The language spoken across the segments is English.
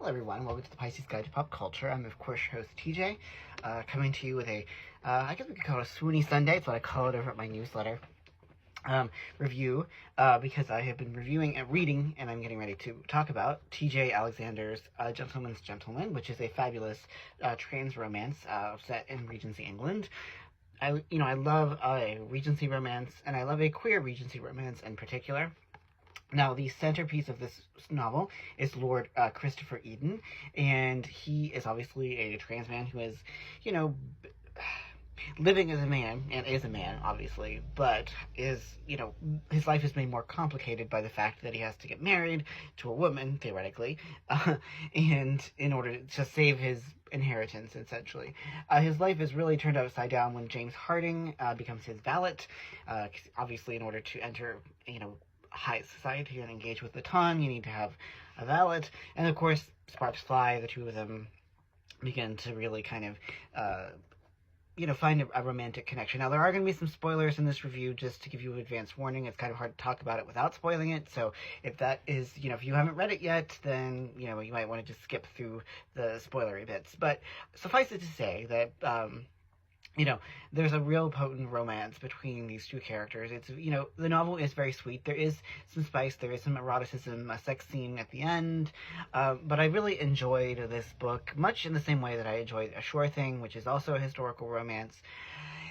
Hello everyone, welcome to the Pisces Guide to Pop Culture. I'm of course your host TJ, coming to you with a, I guess we could call it a swoony Sunday. It's what I call it over at my newsletter. Review, because I have been reviewing and reading, and I'm getting ready to talk about T.J. Alexander's Gentleman's Gentleman, which is a fabulous trans romance set in Regency England. I love a Regency romance, and I love a queer Regency romance in particular. Now, the centerpiece of this novel is Lord Christopher Eden, and he is obviously a trans man who is, living as a man, and is a man, obviously, but is, his life is made more complicated by the fact that he has to get married to a woman, theoretically, and in order to save his inheritance, essentially. His life is really turned upside down when James Harding becomes his valet, obviously in order to enter, high society and engage with the ton, you need to have a valet, and of course, sparks fly, the two of them begin to really kind of, find a romantic connection. Now, there are going to be some spoilers in this review, just to give you an advance warning. It's kind of hard to talk about it without spoiling it, so if that is, if you haven't read it yet, then, you might want to just skip through the spoilery bits. But suffice it to say that, there's a real potent romance between these two characters. It's, the novel is very sweet. There is some spice, there is some eroticism, a sex scene at the end, but I really enjoyed this book, much in the same way that I enjoyed A Sure Thing, which is also a historical romance.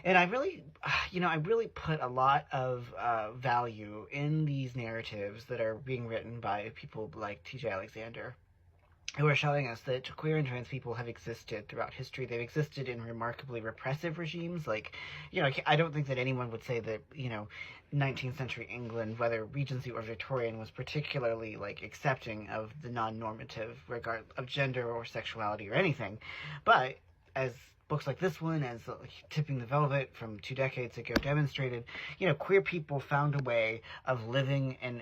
And I really put a lot of value in these narratives that are being written by people like T.J. Alexander, who are showing us that queer and trans people have existed throughout history. They've existed in remarkably repressive regimes. Like, I don't think that anyone would say that, 19th century England, whether Regency or Victorian, was particularly, accepting of the non-normative regard of gender or sexuality or anything. But as books like this one, as Tipping the Velvet from 2 decades ago demonstrated, queer people found a way of living and,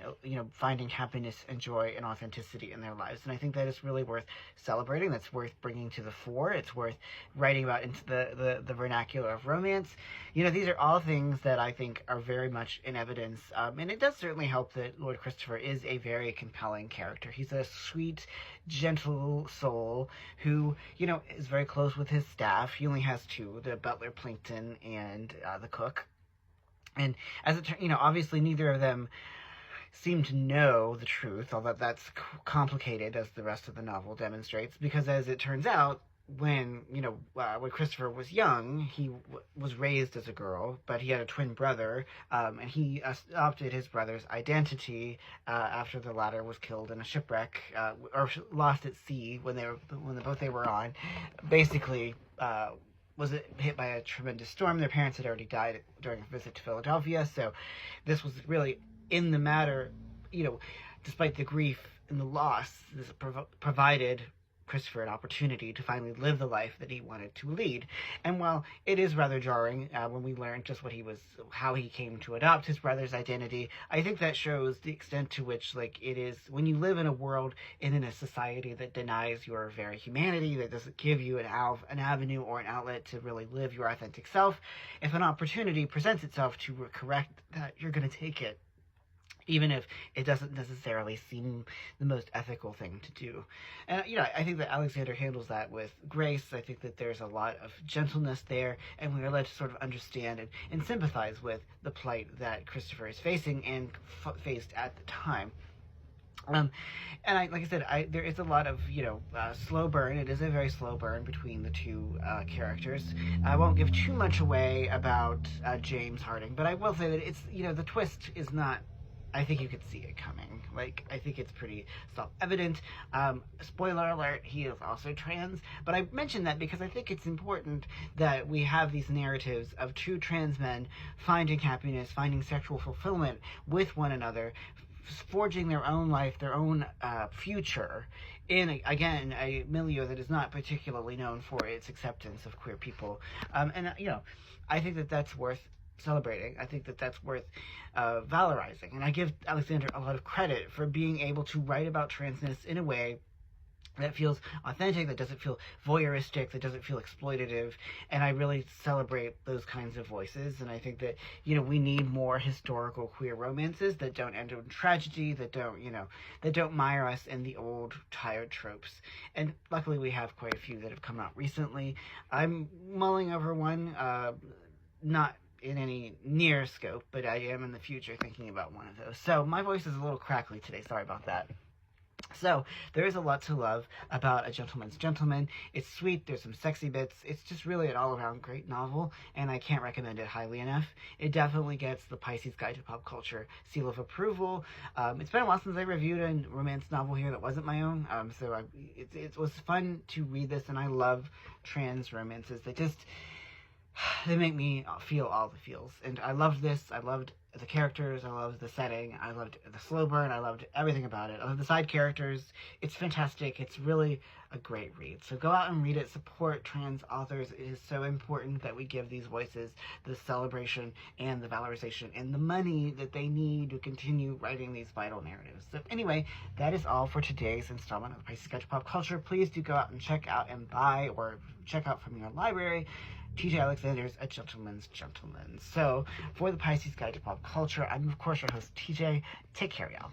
finding happiness and joy and authenticity in their lives. And I think that is really worth celebrating. That's worth bringing to the fore. It's worth writing about into the vernacular of romance. These are all things that I think are very much in evidence. And it does certainly help that Lord Christopher is a very compelling character. He's a sweet, gentle soul who, is very close with his staff. He only has 2, the butler Plinkton and the cook. And as it turns, obviously neither of them seem to know the truth, although that's complicated, as the rest of the novel demonstrates, because as it turns out, when Christopher was young, he was raised as a girl, but he had a twin brother, and he adopted his brother's identity after the latter was killed in a shipwreck, or lost at sea when the boat they were on, basically was hit by a tremendous storm. Their parents had already died during a visit to Philadelphia, so this was really in the matter, despite the grief and the loss, this provided Christopher an opportunity to finally live the life that he wanted to lead. And while it is rather jarring when we learn just how he came to adopt his brother's identity, I think that shows the extent to which, it is, when you live in a world and in a society that denies your very humanity, that doesn't give you an avenue or an outlet to really live your authentic self, if an opportunity presents itself to correct that, you're going to take it, even if it doesn't necessarily seem the most ethical thing to do. And, I think that Alexander handles that with grace. I think that there's a lot of gentleness there, and we are led to sort of understand and sympathize with the plight that Christopher is facing and faced at the time. And like I said, there is a lot of, slow burn. It is a very slow burn between the two characters. I won't give too much away about James Harding, but I will say that it's, the twist is not, I think you could see it coming. I think it's pretty self-evident. Spoiler alert, he is also trans. But I mention that because I think it's important that we have these narratives of 2 trans men finding happiness, finding sexual fulfillment with one another, forging their own life, their own future in, again, a milieu that is not particularly known for its acceptance of queer people. And I think that that's worth celebrating. I think that that's worth valorizing. And I give Alexander a lot of credit for being able to write about transness in a way that feels authentic, that doesn't feel voyeuristic, that doesn't feel exploitative. And I really celebrate those kinds of voices. And I think that, we need more historical queer romances that don't end in tragedy, that don't mire us in the old tired tropes. And luckily we have quite a few that have come out recently. I'm mulling over one, not in any near scope, but I am in the future thinking about one of those. So my voice is a little crackly today, sorry about that. So, there is a lot to love about A Gentleman's Gentleman. It's sweet, there's some sexy bits. It's just really an all-around great novel, and I can't recommend it highly enough. It definitely gets the Pisces Guide to Pop Culture seal of approval. It's been a while since I reviewed a romance novel here that wasn't my own, so it was fun to read this, and I love trans romances. They make me feel all the feels. And I loved this. I loved the characters. I loved the setting. I loved the slow burn. I loved everything about it. I love the side characters. It's fantastic. It's really a great read. So go out and read it. Support trans authors. It is so important that we give these voices the celebration and the valorization and the money that they need to continue writing these vital narratives. So anyway, that is all for today's installment of Pisces Guide to Pop Culture. Please do go out and check out and buy or check out from your library T.J. Alexander's A Gentleman's Gentleman. So, for the Pisces Guide to Pop Culture, I'm, of course, your host, TJ. Take care, y'all.